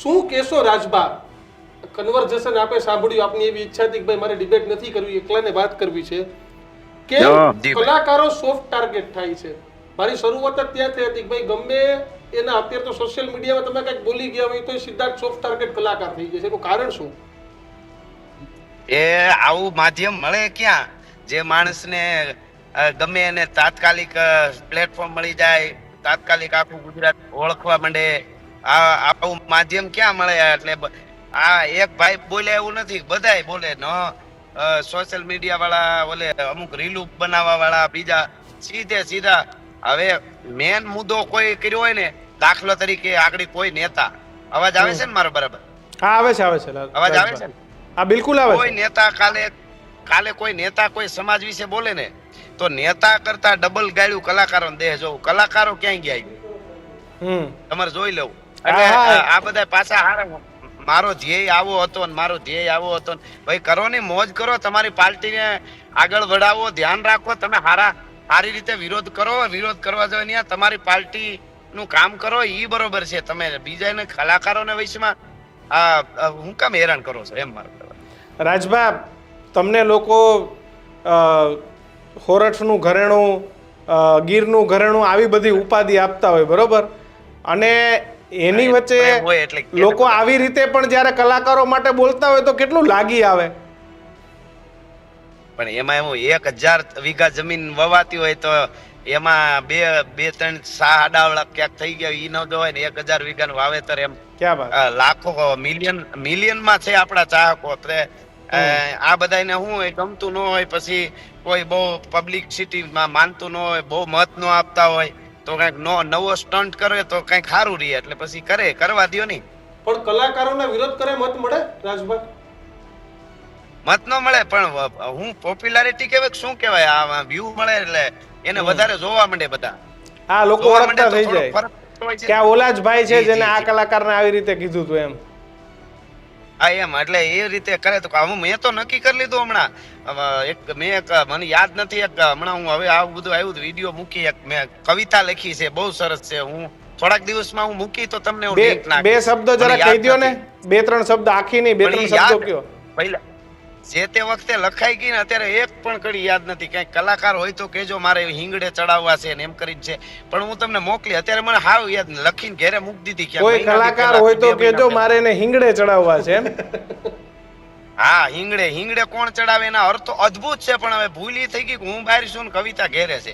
શું કહેશો રાજબા? કન્વર્ઝેશન આપે સાંભળ્યું, આપની એવી ઈચ્છા હતી કે ભાઈ મારે ડિબેટ નથી કરવી, એકલાને વાત કરવી છે કે કલાકારો સોફ્ટ ટાર્ગેટ થાય છે. મારી શરૂઆત જ ત્યાંથી હતી કે ભાઈ ગમે એના અત્યારે તો સોશિયલ મીડિયામાં તમે કંઈક બોલી ગયા હોય તો સીધા સોફ્ટ ટાર્ગેટ કલાકાર થઈ જાય છે. એનું કારણ શું? એ આવું માધ્યમ મળે ક્યાં જે માણસને ગમે એને તાત્કાલિક પ્લેટફોર્મ મળી જાય, તાત્કાલિક આખું ગુજરાત ઓળખવા માંડે. આવું માધ્યમ ક્યાં મળે? એટલે આ એક ભાઈ બોલે એવું નથી, બધાય બોલે. સોશિયલ મીડિયા વાળા ઓલે અમુક રીલું બનાવવા વાળા, બીજા સીધા. હવે મેન મુદ્દો કોઈ કર્યો હોય ને, દાખલા તરીકે આગળ કોઈ નેતા, અવાજ આવે છે ને મારો બરાબર? હા, આવે છે. અવાજ આવે છે? હા, બિલકુલ આવે છે. કોઈ નેતા કાલે કોઈ નેતા કોઈ સમાજ વિશે બોલે ને, તો નેતા કરતા ડબલ ગાળ્યું કલાકારો દેહ જોવું. કલાકારો ક્યાંય ગયા તમારે જોઈ લેવું. એટલે આ બધા પાછા હારા મારો ધ્યેય આવો હતો ને મારો ધ્યેય આવો હતો ને. ભાઈ કરો ને, મોજ કરો, તમારી પાર્ટીને આગળ વધાવો, ધ્યાન રાખો. તમે સારી રીતે વિરોધ કરો, વિરોધ કરવા જોઈએ ત્યાં તમારી પાર્ટી નું કામ કરો, ઈ બરોબર છે. તમે બીજાને કલાકારોને વયસમાં હું કામ હેરાન કરો છો? એમ મારું. રાજભા, તમને લોકો હોરઠનું ઘરેણું, ગીરનું ઘરેણું આવી બધી ઉપાધિ આપતા હોય, બરોબર? અને એની વચ્ચે લોકો આવી રીતે પણ જ્યારે કલાકારો માટે બોલતા હોય તો કેટલું લાગી આવે. પણ એમાં એવું 1000 વીઘા જમીન વવાતી હોય તો એમાં બે ત્રણ સાડાવડા ક્યાંક થઈ ગયા ઈ ન હોય ને 1000 વીઘાનું વાવેતર. એમ લાખો મિલિયન માં છે આપણા ચાહકો. આ બધાને શું હોય, ગમતું ન હોય, પછી કોઈ બહુ પબ્લિસિટીમાં માનતું ન હોય, બહુ મત ન આપતા હોય, તો કઈક નવો સ્ટન્ટ કરે તો કઈક સારું રહે. એટલે પછી કરવા દો નહીં. પણ કલાકારોને વિરોધ કરે મત મળે રાજભાઈ? મત ન મળે પણ હું પોપ્યુલારિટી કહેવાય, શું કહેવાય, આ વ્યૂ મળે એટલે એને વધારે જોવા માંડે બધા. હા, લોકો ઓળખતા થઈ જાય કે આ ઓલા જ ભાઈ છે જેને આ કલાકારને આવી રીતે કીધું હતું એમ. હા, એમ. એટલે એ રીતે કરે તો મેં તો નક્કી કરી લીધું હમણાં. મને યાદ નથી, હમણાં હું હવે આવું બધું આવ્યું વિડીયો મૂકી, મેં કવિતા લખી છે, બહુ સરસ છે. હું થોડાક દિવસમાં હું મૂકી તો તમને બે શબ્દો જરા કહી દો ને. 2-3 શબ્દ, આખી નહીં, 2-3 શબ્દો કયો. પહેલા જે તે વખતે લખાઈ ગઈ ને, અત્યારે એક પણ કડી યાદ નથી. કઈક કલાકાર હોય તો કેજો, મારે હિંગડે ચડાવવા છે ને એમ કરીને છે, પણ હું તમને મોકલી. અત્યારે મને હાવ યાદ લખીને ઘરે મૂકી દીધી. કોઈ કલાકાર હોય તો કેજો, મારે એને હિંગડે ચડાવવા છે એમ. હા, હિંગડે કોણ ચડાવે? એના અર્થ અદ્ભુત છે, પણ હવે ભૂલી થઈ ગઈ. હું બહાર છું ને કવિતા ઘેરે છે.